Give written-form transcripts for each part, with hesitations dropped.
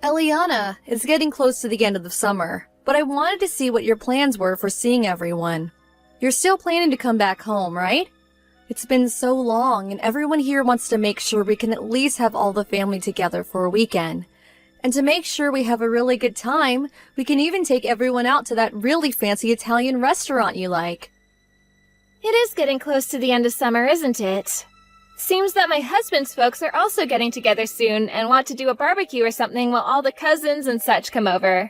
Eliana, it's getting close to the end of the summer, but I wanted to see what your plans were for seeing everyone. You're still planning to come back home, right? It's been so long, and everyone here wants to make sure we can at least have all the family together for a weekend. And to make sure we have a really good time, we can even take everyone out to that really fancy Italian restaurant you like. It is getting close to the end of summer, isn't it? Seems that my husband's folks are also getting together soon and want to do a barbecue or something while all the cousins and such come over.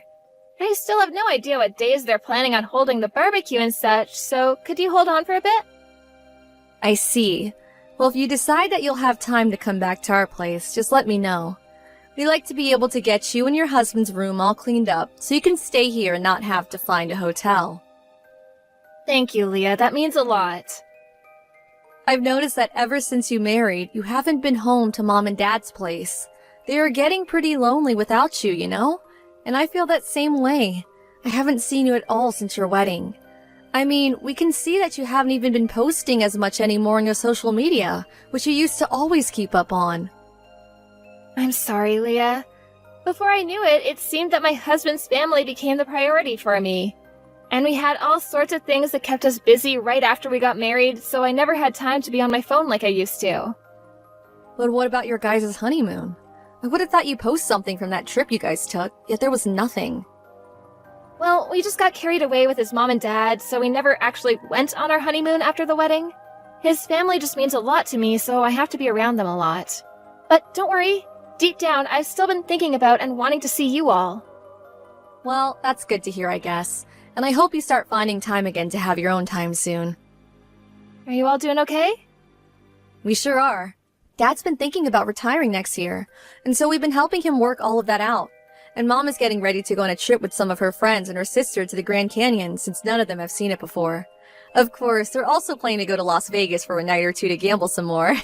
I still have no idea what days they're planning on holding the barbecue and such, so could you hold on for a bit? I see. Well, if you decide that you'll have time to come back to our place, just let me know. We'd like to be able to get you and your husband's room all cleaned up so you can stay here and not have to find a hotel. Thank you, Leah. That means a lot. I've noticed that ever since you married, you haven't been home to Mom and Dad's place. They are getting pretty lonely without you, you know? And I feel that same way. I haven't seen you at all since your wedding. I mean, we can see that you haven't even been posting as much anymore on your social media, which you used to always keep up on. I'm sorry, Leah. Before I knew it, it seemed that my husband's family became the priority for me. And we had all sorts of things that kept us busy right after we got married, so I never had time to be on my phone like I used to. But what about your guys' honeymoon? I would have thought you post something from that trip you guys took, yet there was nothing. Well, we just got carried away with his mom and dad, so we never actually went on our honeymoon after the wedding. His family just means a lot to me, so I have to be around them a lot. But don't worry, deep down, I've still been thinking about and wanting to see you all. Well, that's good to hear, I guess. And I hope you start finding time again to have your own time soon. Are you all doing okay? We sure are. Dad's been thinking about retiring next year, and so we've been helping him work all of that out. And Mom is getting ready to go on a trip with some of her friends and her sister to the Grand Canyon since none of them have seen it before. Of course, they're also planning to go to Las Vegas for a night or two to gamble some more.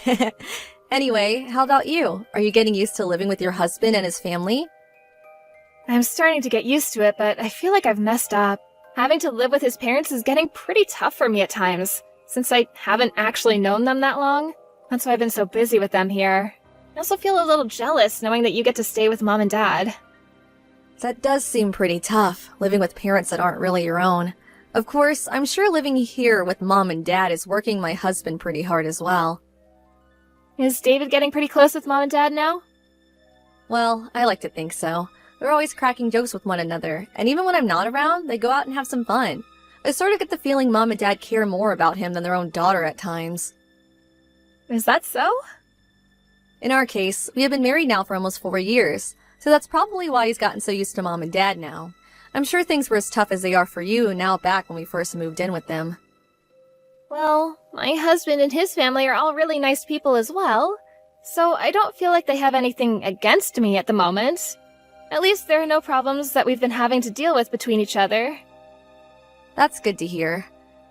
Anyway, how about you? Are you getting used to living with your husband and his family? I'm starting to get used to it, but I feel like I've messed up. Having to live with his parents is getting pretty tough for me at times, since I haven't actually known them that long. That's why I've been so busy with them here. I also feel a little jealous knowing that you get to stay with Mom and Dad. That does seem pretty tough, living with parents that aren't really your own. Of course, I'm sure living here with Mom and Dad is working my husband pretty hard as well. Is David getting pretty close with Mom and Dad now? Well, I like to think so. They're always cracking jokes with one another, and even when I'm not around, they go out and have some fun. I sort of get the feeling Mom and Dad care more about him than their own daughter at times. Is that so? In our case, we have been married now for almost 4 years, so that's probably why he's gotten so used to Mom and Dad now. I'm sure things were as tough as they are for you now back when we first moved in with them. Well, my husband and his family are all really nice people as well, so I don't feel like they have anything against me at the moment. At least there are no problems that we've been having to deal with between each other. That's good to hear.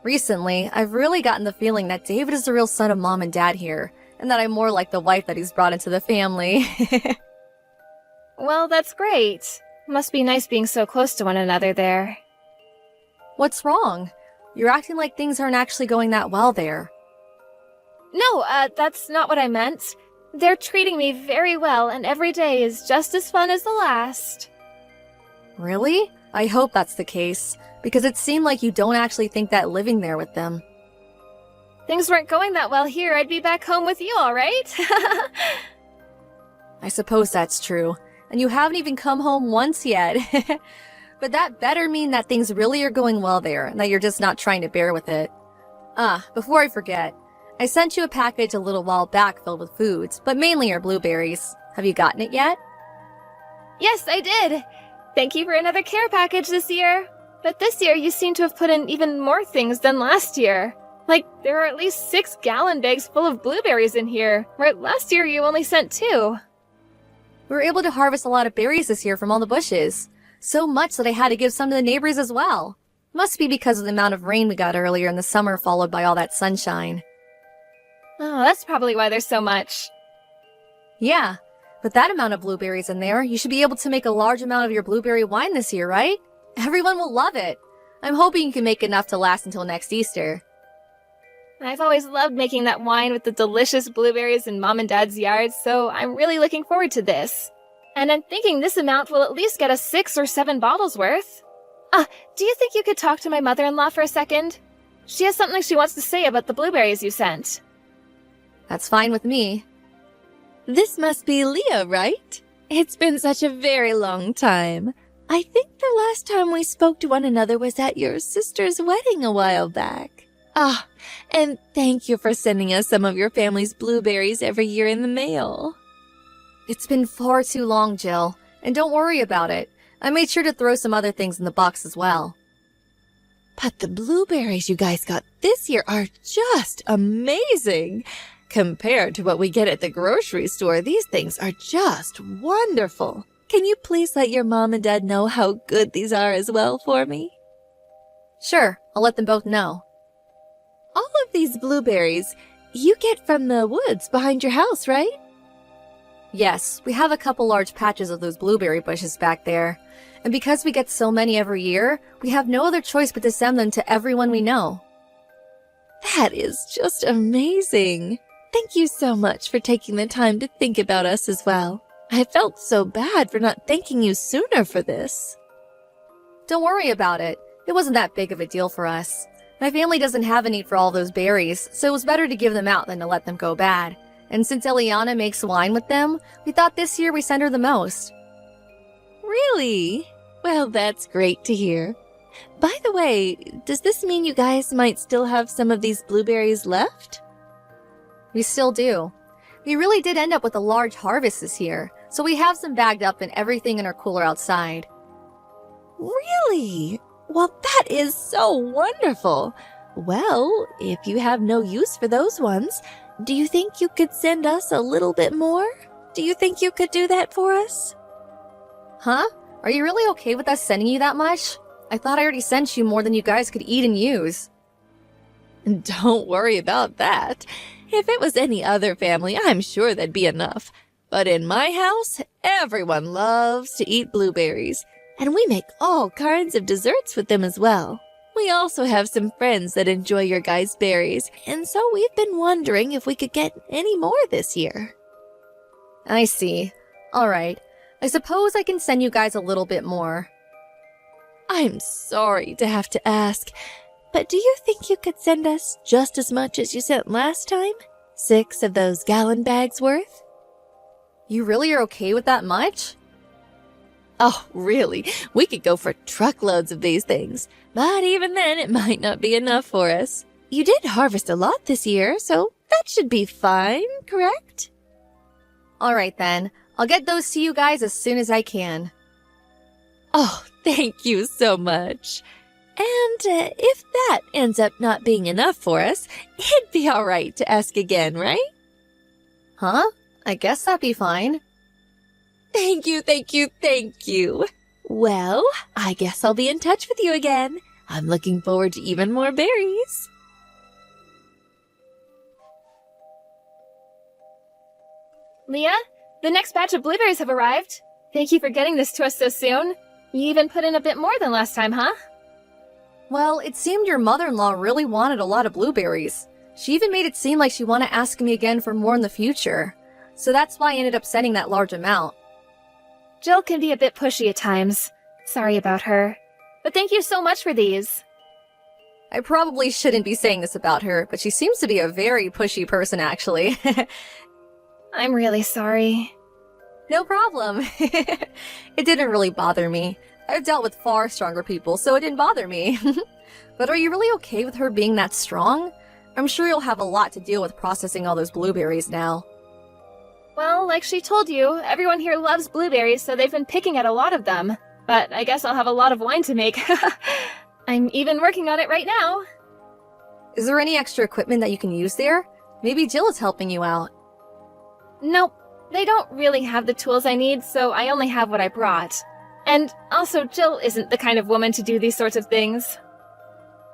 Recently, I've really gotten the feeling that David is the real son of Mom and Dad here, and that I'm more like the wife that he's brought into the family. Well, that's great. Must be nice being so close to one another there. What's wrong? You're acting like things aren't actually going that well there. No, that's not what I meant. They're treating me very well, and every day is just as fun as the last. Really? I hope that's the case, because it seemed like you don't actually think that living there with them. Things weren't going that well here, I'd be back home with you, all right? I suppose that's true, and you haven't even come home once yet. But that better mean that things really are going well there, and that you're just not trying to bear with it. Before I forget, I sent you a package a little while back filled with foods, but mainly are blueberries. Have you gotten it yet? Yes, I did. Thank you for another care package this year. But this year you seem to have put in even more things than last year. Like, there are at least 6 gallon bags full of blueberries in here, where last year you only sent 2. We were able to harvest a lot of berries this year from all the bushes. So much that I had to give some to the neighbors as well. Must be because of the amount of rain we got earlier in the summer followed by all that sunshine. Oh, that's probably why there's so much. Yeah, with that amount of blueberries in there, you should be able to make a large amount of your blueberry wine this year, right? Everyone will love it. I'm hoping you can make enough to last until next Easter. I've always loved making that wine with the delicious blueberries in Mom and Dad's yard, so I'm really looking forward to this. And I'm thinking this amount will at least get us 6 or 7 bottles worth. Do you think you could talk to my mother-in-law for a second? She has something she wants to say about the blueberries you sent. That's fine with me. This must be Leah, right? It's been such a very long time. I think the last time we spoke to one another was at your sister's wedding a while back. And thank you for sending us some of your family's blueberries every year in the mail. It's been far too long, Jill. And don't worry about it. I made sure to throw some other things in the box as well. But the blueberries you guys got this year are just amazing. Compared to what we get at the grocery store, these things are just wonderful. Can you please let your mom and dad know how good these are as well for me? Sure, I'll let them both know. All of these blueberries you get from the woods behind your house, right? Yes, we have a couple large patches of those blueberry bushes back there. And because we get so many every year, we have no other choice but to send them to everyone we know. That is just amazing. Thank you so much for taking the time to think about us as well. I felt so bad for not thanking you sooner for this. Don't worry about it. It wasn't that big of a deal for us. My family doesn't have a need for all those berries, so it was better to give them out than to let them go bad. And since Eliana makes wine with them, we thought this year we send her the most. Really? Well, that's great to hear. By the way, does this mean you guys might still have some of these blueberries left? We still do. We really did end up with a large harvest this year, so we have some bagged up and everything in our cooler outside. Really? Well, that is so wonderful. Well, if you have no use for those ones, do you think you could send us a little bit more? Do you think you could do that for us? Huh? Are you really okay with us sending you that much? I thought I already sent you more than you guys could eat and use. Don't worry about that. If it was any other family, I'm sure that'd be enough. But in my house, everyone loves to eat blueberries, and we make all kinds of desserts with them as well. We also have some friends that enjoy your guys' berries, and so we've been wondering if we could get any more this year. I see. All right. I suppose I can send you guys a little bit more. I'm sorry to have to ask, but do you think you could send us just as much as you sent last time? 6 of those gallon bags worth? You really are okay with that much? Oh, really? We could go for truckloads of these things, but even then it might not be enough for us. You did harvest a lot this year, so that should be fine, correct? All right then. I'll get those to you guys as soon as I can. Oh, thank you so much. And if that ends up not being enough for us, it'd be all right to ask again, right? Huh? I guess that'd be fine. Thank you, thank you, thank you. Well, I guess I'll be in touch with you again. I'm looking forward to even more berries. Leah, the next batch of blueberries have arrived. Thank you for getting this to us so soon. You even put in a bit more than last time, huh? Well, it seemed your mother-in-law really wanted a lot of blueberries. She even made it seem like she wanted to ask me again for more in the future. So that's why I ended up sending that large amount. Jill can be a bit pushy at times. Sorry about her. But thank you so much for these. I probably shouldn't be saying this about her, but she seems to be a very pushy person, actually. I'm really sorry. No problem. It didn't really bother me. I've dealt with far stronger people, so it didn't bother me. But are you really okay with her being that strong? I'm sure you'll have a lot to deal with processing all those blueberries now. Well, like she told you, everyone here loves blueberries, so they've been picking at a lot of them. But I guess I'll have a lot of wine to make. I'm even working on it right now. Is there any extra equipment that you can use there? Maybe Jill is helping you out. Nope. They don't really have the tools I need, so I only have what I brought. And also, Jill isn't the kind of woman to do these sorts of things.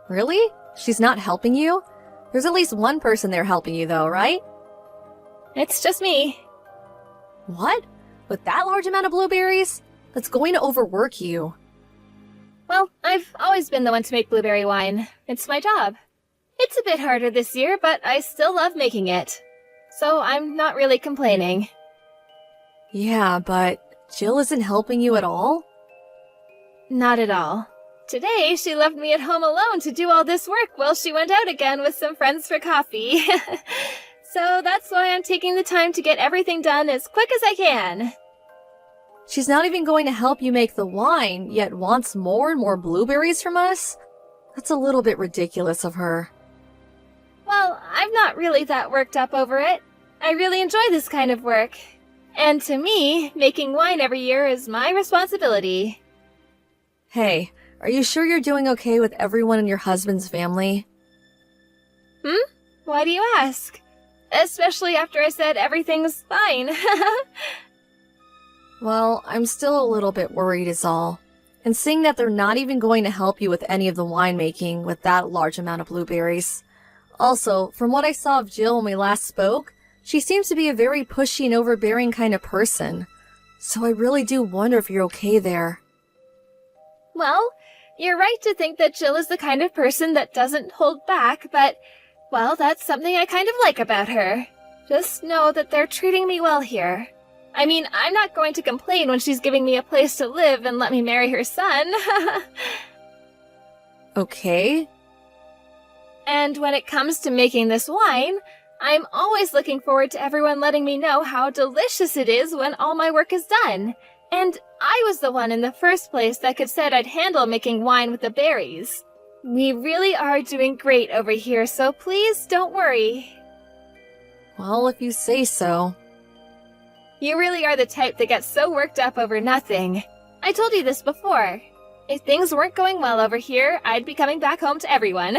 Really? She's not helping you? There's at least one person there helping you, though, right? It's just me. What? With that large amount of blueberries? That's going to overwork you. Well, I've always been the one to make blueberry wine. It's my job. It's a bit harder this year, but I still love making it. So I'm not really complaining. Yeah, but Jill isn't helping you at all? Not at all. Today, she left me at home alone to do all this work while she went out again with some friends for coffee. So that's why I'm taking the time to get everything done as quick as I can. She's not even going to help you make the wine, yet wants more and more blueberries from us? That's a little bit ridiculous of her. Well, I'm not really that worked up over it. I really enjoy this kind of work. And to me, making wine every year is my responsibility. Hey, are you sure you're doing okay with everyone in your husband's family? Why do you ask? Especially after I said everything's fine. Well, I'm still a little bit worried is all. And seeing that they're not even going to help you with any of the winemaking with that large amount of blueberries. Also, from what I saw of Jill when we last spoke, she seems to be a very pushy and overbearing kind of person. So I really do wonder if you're okay there. Well, you're right to think that Jill is the kind of person that doesn't hold back, but, well, that's something I kind of like about her. Just know that they're treating me well here. I mean, I'm not going to complain when she's giving me a place to live and let me marry her son. Okay. And when it comes to making this wine, I'm always looking forward to everyone letting me know how delicious it is when all my work is done. And I was the one in the first place that could said I'd handle making wine with the berries. We really are doing great over here, so please don't worry. Well, if you say so. You really are the type that gets so worked up over nothing. I told you this before. If things weren't going well over here, I'd be coming back home to everyone.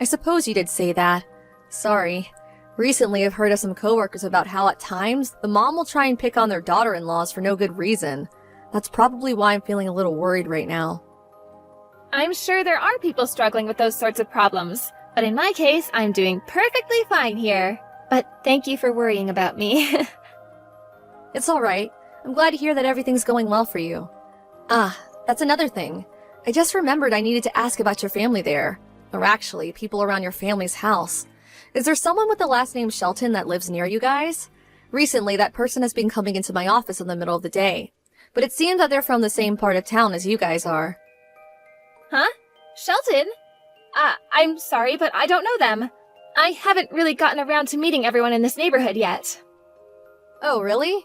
I suppose you did say that. Sorry. Recently, I've heard of some coworkers about how at times, the mom will try and pick on their daughter-in-laws for no good reason. That's probably why I'm feeling a little worried right now. I'm sure there are people struggling with those sorts of problems, but in my case, I'm doing perfectly fine here. But thank you for worrying about me. It's alright. I'm glad to hear that everything's going well for you. Ah, that's another thing. I just remembered I needed to ask about your family there. Or actually, people around your family's house. Is there someone with the last name Shelton that lives near you guys? Recently, that person has been coming into my office in the middle of the day. But it seems that they're from the same part of town as you guys are. Huh? Shelton? I'm sorry, but I don't know them. I haven't really gotten around to meeting everyone in this neighborhood yet. Oh, really?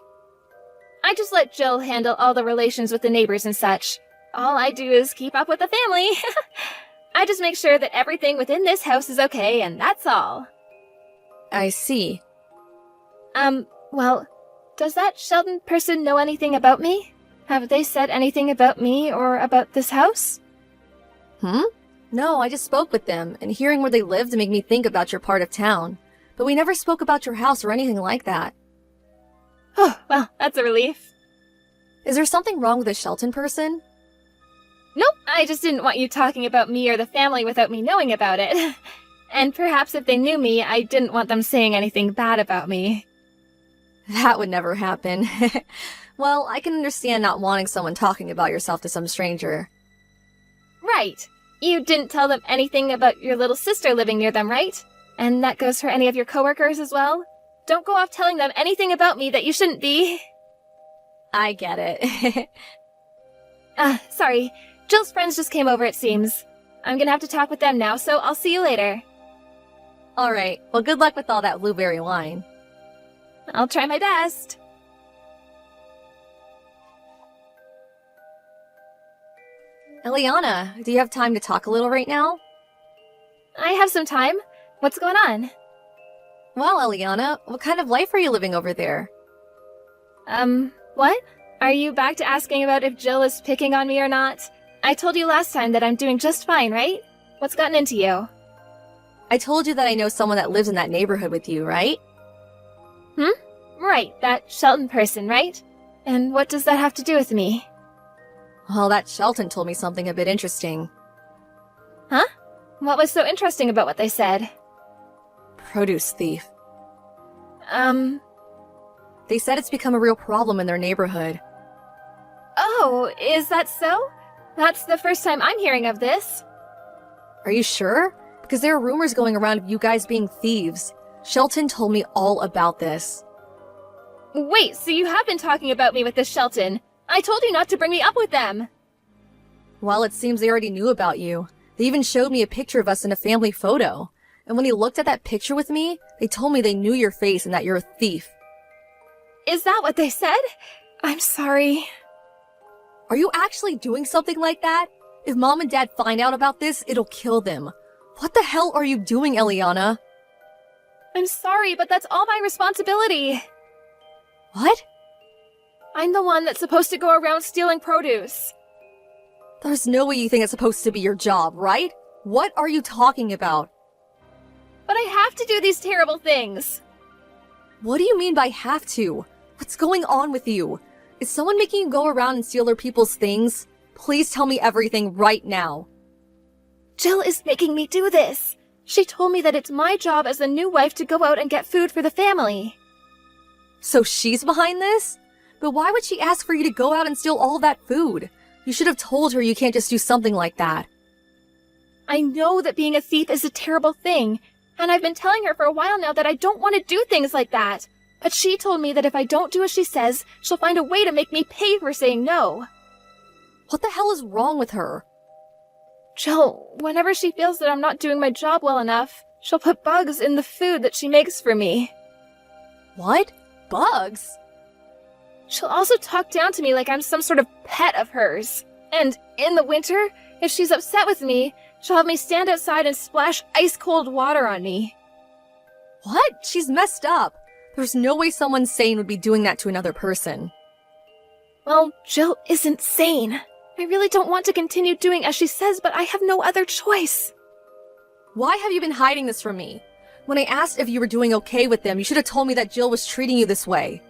I just let Jill handle all the relations with the neighbors and such. All I do is keep up with the family. I just make sure that everything within this house is okay, and that's all. I see. Well, does that Sheldon person know anything about me? Have they said anything about me or about this house? No, I just spoke with them, and hearing where they lived made me think about your part of town. But we never spoke about your house or anything like that. Oh, well, that's a relief. Is there something wrong with this Shelton person? Nope, I just didn't want you talking about me or the family without me knowing about it. And perhaps if they knew me, I didn't want them saying anything bad about me. That would never happen. Well, I can understand not wanting someone talking about yourself to some stranger. Right. You didn't tell them anything about your little sister living near them, right? And that goes for any of your coworkers as well? Don't go off telling them anything about me that you shouldn't be. I get it. Sorry. Jill's friends just came over, it seems. I'm gonna have to talk with them now, so I'll see you later. Alright, well good luck with all that blueberry wine. I'll try my best. Eliana, do you have time to talk a little right now? I have some time. What's going on? Well, Eliana, what kind of life are you living over there? What? Are you back to asking about if Jill is picking on me or not? I told you last time that I'm doing just fine, right? What's gotten into you? I told you that I know someone that lives in that neighborhood with you, right? Right, that Shelton person, right? And what does that have to do with me? Well, that Shelton told me something a bit interesting. Huh? What was so interesting about what they said? Produce thief. They They said it's become a real problem in their neighborhood. Oh, is that so? That's the first time I'm hearing of this. Are you sure? Because there are rumors going around of you guys being thieves. Shelton told me all about this. Wait, so you have been talking about me with this Shelton. I told you not to bring me up with them. Well, it seems they already knew about you. They even showed me a picture of us in a family photo. And when he looked at that picture with me, they told me they knew your face and that you're a thief. Is that what they said? I'm sorry. Are you actually doing something like that? If Mom and Dad find out about this, it'll kill them. What the hell are you doing, Eliana? I'm sorry, but that's all my responsibility. What? I'm the one that's supposed to go around stealing produce. There's no way you think it's supposed to be your job, right? What are you talking about? But I have to do these terrible things. What do you mean by have to? What's going on with you? Is someone making you go around and steal other people's things? Please tell me everything right now. Jill is making me do this. She told me that it's my job as a new wife to go out and get food for the family. So she's behind this? But why would she ask for you to go out and steal all that food? You should have told her you can't just do something like that. I know that being a thief is a terrible thing, and I've been telling her for a while now that I don't want to do things like that. But she told me that if I don't do as she says, she'll find a way to make me pay for saying no. What the hell is wrong with her? Jill, whenever she feels that I'm not doing my job well enough, she'll put bugs in the food that she makes for me. What? Bugs? She'll also talk down to me like I'm some sort of pet of hers. And in the winter, if she's upset with me, she'll have me stand outside and splash ice-cold water on me. What? She's messed up. There's no way someone sane would be doing that to another person. Well, Jill isn't sane. I really don't want to continue doing as she says, but I have no other choice. Why have you been hiding this from me? When I asked if you were doing okay with them, you should have told me that Jill was treating you this way.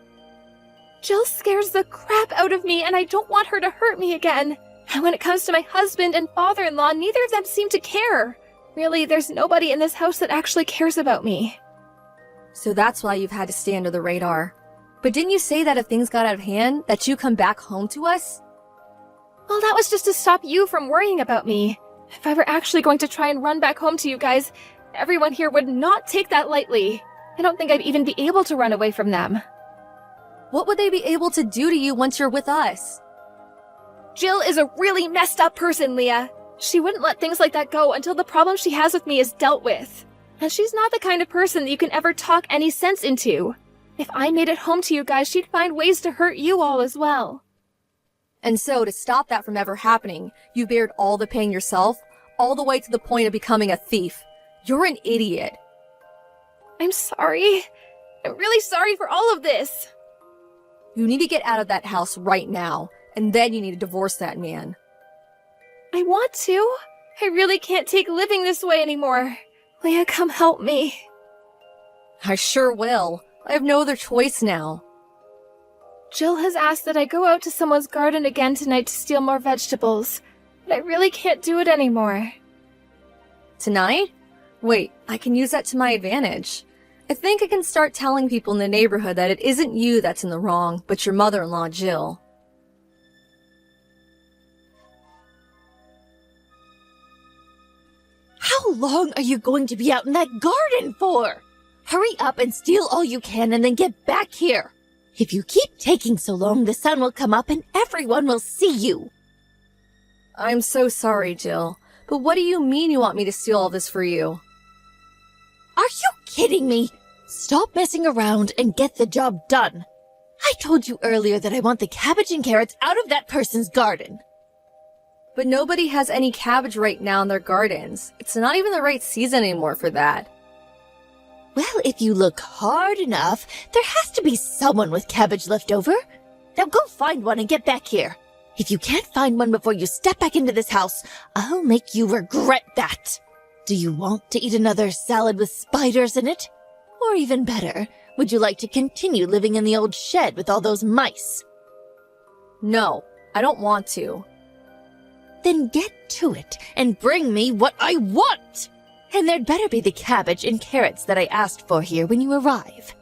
Jill scares the crap out of me, and I don't want her to hurt me again. And when it comes to my husband and father-in-law, neither of them seem to care. Really, there's nobody in this house that actually cares about me. So that's why you've had to stay under the radar. But didn't you say that if things got out of hand, that you come back home to us? Well, that was just to stop you from worrying about me. If I were actually going to try and run back home to you guys, everyone here would not take that lightly. I don't think I'd even be able to run away from them. What would they be able to do to you once you're with us? Jill is a really messed up person, Leah. She wouldn't let things like that go until the problem she has with me is dealt with. And she's not the kind of person that you can ever talk any sense into. If I made it home to you guys, she'd find ways to hurt you all as well. And so, to stop that from ever happening, you bared all the pain yourself, all the way to the point of becoming a thief. You're an idiot. I'm sorry. I'm really sorry for all of this. You need to get out of that house right now, and then you need to divorce that man. I want to. I really can't take living this way anymore. Leah, come help me. I sure will. I have no other choice now. Jill has asked that I go out to someone's garden again tonight to steal more vegetables, but I really can't do it anymore. Tonight? Wait, I can use that to my advantage. I think I can start telling people in the neighborhood that it isn't you that's in the wrong, but your mother-in-law, Jill. How long are you going to be out in that garden for? Hurry up and steal all you can and then get back here. If you keep taking so long, the sun will come up and everyone will see you. I'm so sorry, Jill. But what do you mean you want me to steal all this for you? Are you kidding me? Stop messing around and get the job done. I told you earlier that I want the cabbage and carrots out of that person's garden. But nobody has any cabbage right now in their gardens. It's not even the right season anymore for that. Well, if you look hard enough, there has to be someone with cabbage left over. Now go find one and get back here. If you can't find one before you step back into this house, I'll make you regret that. Do you want to eat another salad with spiders in it? Or even better, would you like to continue living in the old shed with all those mice? No, I don't want to. Then get to it and bring me what I want! And there'd better be the cabbage and carrots that I asked for here when you arrive.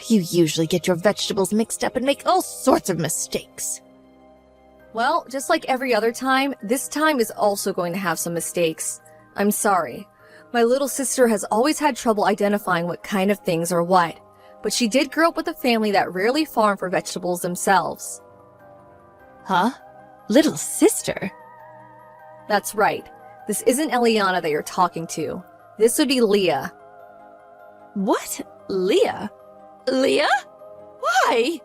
You usually get your vegetables mixed up and make all sorts of mistakes. Well, just like every other time, this time is also going to have some mistakes. I'm sorry. My little sister has always had trouble identifying what kind of things are what. but she did grow up with a family that rarely farm for vegetables themselves. Huh? Little sister? That's right. This isn't Eliana that you're talking to. This would be Leah. What? Leah? Leah? Why?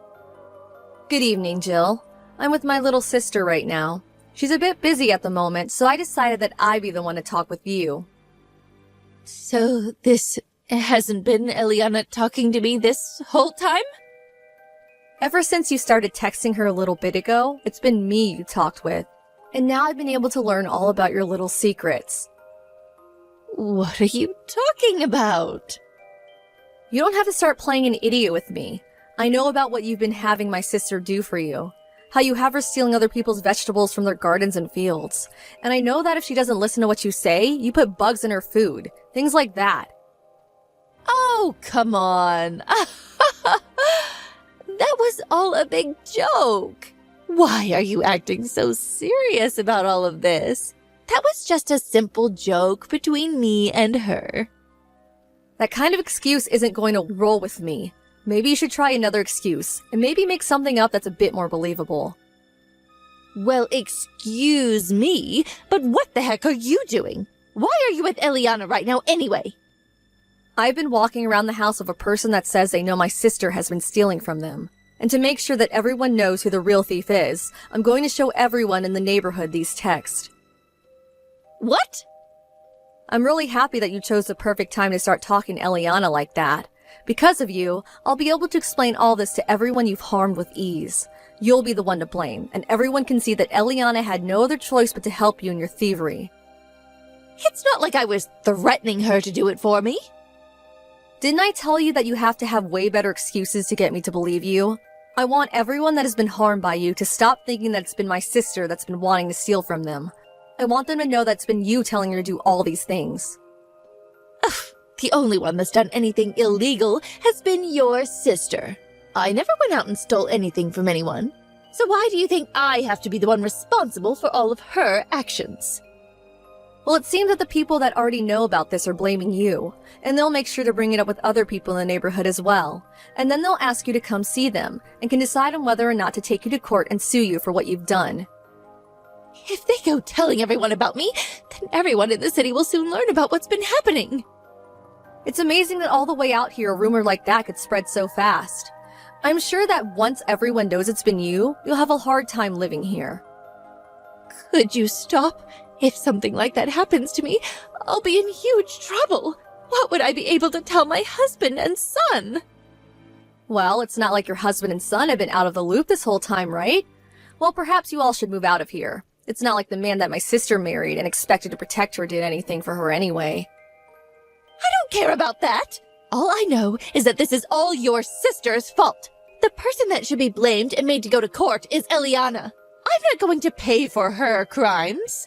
Good evening, Jill. I'm with my little sister right now. She's a bit busy at the moment, so I decided that I'd be the one to talk with you. So this hasn't been Eliana talking to me this whole time? Ever since you started texting her a little bit ago, it's been me you talked with. And now I've been able to learn all about your little secrets. What are you talking about? You don't have to start playing an idiot with me. I know about what you've been having my sister do for you. How you have her stealing other people's vegetables from their gardens and fields. And I know that if she doesn't listen to what you say, you put bugs in her food. Things like that. Oh, come on. That was all a big joke. Why are you acting so serious about all of this? That was just a simple joke between me and her. That kind of excuse isn't going to roll with me. Maybe you should try another excuse, and maybe make something up that's a bit more believable. Well, excuse me, but what the heck are you doing? Why are you with Eliana right now anyway? I've been walking around the house of a person that says they know my sister has been stealing from them. And to make sure that everyone knows who the real thief is, I'm going to show everyone in the neighborhood these texts. What? I'm really happy that you chose the perfect time to start talking to Eliana like that. Because of you, I'll be able to explain all this to everyone you've harmed with ease. You'll be the one to blame, and everyone can see that Eliana had no other choice but to help you in your thievery. It's not like I was threatening her to do it for me. Didn't I tell you that you have to have way better excuses to get me to believe you? I want everyone that has been harmed by you to stop thinking that it's been my sister that's been wanting to steal from them. I want them to know that it's been you telling her to do all these things. Ugh, the only one that's done anything illegal has been your sister. I never went out and stole anything from anyone. So why do you think I have to be the one responsible for all of her actions? Well, it seems that the people that already know about this are blaming you, and they'll make sure to bring it up with other people in the neighborhood as well. And then they'll ask you to come see them, and can decide on whether or not to take you to court and sue you for what you've done. If they go telling everyone about me, then everyone in the city will soon learn about what's been happening. It's amazing that all the way out here a rumor like that could spread so fast. I'm sure that once everyone knows it's been you, you'll have a hard time living here. Could you stop? If something like that happens to me, I'll be in huge trouble. What would I be able to tell my husband and son? Well, it's not like your husband and son have been out of the loop this whole time, right? Well, perhaps you all should move out of here. It's not like the man that my sister married and expected to protect her did anything for her anyway. I don't care about that. All I know is that this is all your sister's fault. The person that should be blamed and made to go to court is Eliana. I'm not going to pay for her crimes.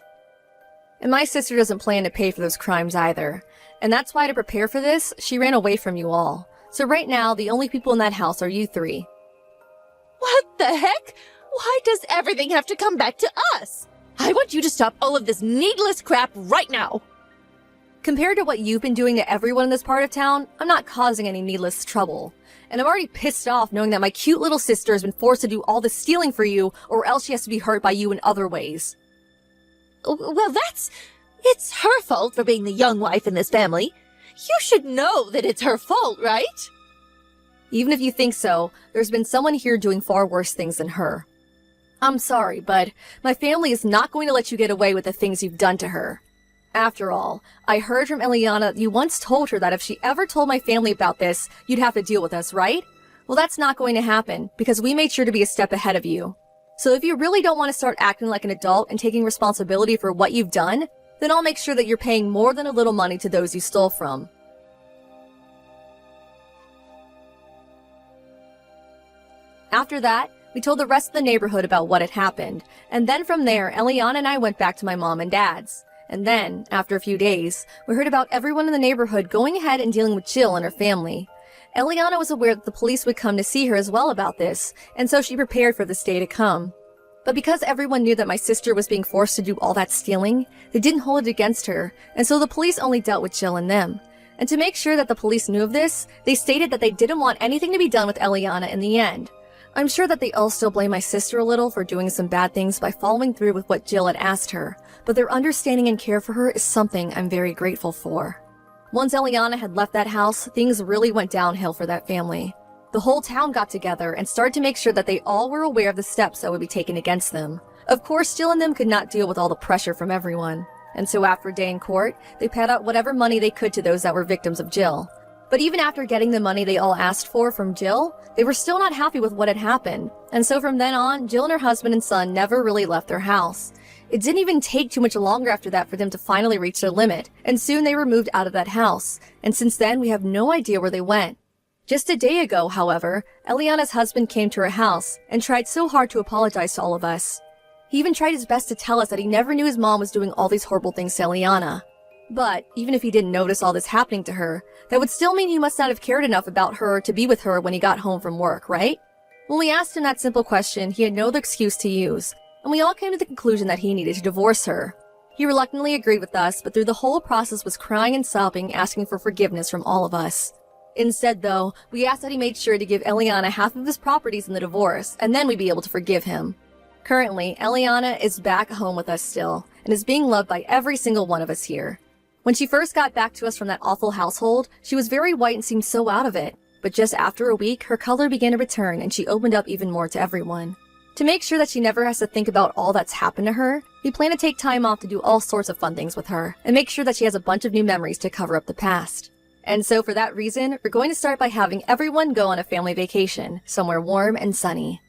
And my sister doesn't plan to pay for those crimes either. And that's why, to prepare for this, she ran away from you all. So right now, the only people in that house are you three. What the heck? Why does everything have to come back to us? I want you to stop all of this needless crap right now. Compared to what you've been doing to everyone in this part of town, I'm not causing any needless trouble. And I'm already pissed off knowing that my cute little sister has been forced to do all this stealing for you, or else she has to be hurt by you in other ways. Well, it's her fault for being the young wife in this family. You should know that it's her fault, right? Even if you think so, there's been someone here doing far worse things than her. I'm sorry, but my family is not going to let you get away with the things you've done to her. After all, I heard from Eliana that you once told her that if she ever told my family about this, you'd have to deal with us, right? Well, that's not going to happen, because we made sure to be a step ahead of you. So if you really don't want to start acting like an adult and taking responsibility for what you've done, then I'll make sure that you're paying more than a little money to those you stole from. After that, we told the rest of the neighborhood about what had happened, and then from there, Eliana and I went back to my mom and dad's. And then, after a few days, we heard about everyone in the neighborhood going ahead and dealing with Jill and her family. Eliana was aware that the police would come to see her as well about this, and so she prepared for this day to come. But because everyone knew that my sister was being forced to do all that stealing, they didn't hold it against her, and so the police only dealt with Jill and them. And to make sure that the police knew of this, they stated that they didn't want anything to be done with Eliana in the end. I'm sure that they all still blame my sister a little for doing some bad things by following through with what Jill had asked her, but their understanding and care for her is something I'm very grateful for. Once Eliana had left that house, things really went downhill for that family. The whole town got together and started to make sure that they all were aware of the steps that would be taken against them. Of course, Jill and them could not deal with all the pressure from everyone. And so after a day in court, they paid out whatever money they could to those that were victims of Jill. But even after getting the money they all asked for from Jill, they were still not happy with what had happened. And so from then on, Jill and her husband and son never really left their house. It didn't even take too much longer after that for them to finally reach their limit, and soon they were moved out of that house. And since then, we have no idea where they went. Just a day ago, however, Eliana's husband came to her house and tried so hard to apologize to all of us. He even tried his best to tell us that he never knew his mom was doing all these horrible things to Eliana. But even if he didn't notice all this happening to her, that would still mean he must not have cared enough about her to be with her when he got home from work, right? When we asked him that simple question, he had no other excuse to use, and we all came to the conclusion that he needed to divorce her. He reluctantly agreed with us, but through the whole process was crying and sobbing, asking for forgiveness from all of us. Instead, though, we asked that he made sure to give Eliana half of his properties in the divorce, and then we'd be able to forgive him. Currently, Eliana is back home with us still, and is being loved by every single one of us here. When she first got back to us from that awful household, she was very white and seemed so out of it. But just after a week, her color began to return and she opened up even more to everyone. To make sure that she never has to think about all that's happened to her, we plan to take time off to do all sorts of fun things with her, and make sure that she has a bunch of new memories to cover up the past. And so for that reason, we're going to start by having everyone go on a family vacation, somewhere warm and sunny.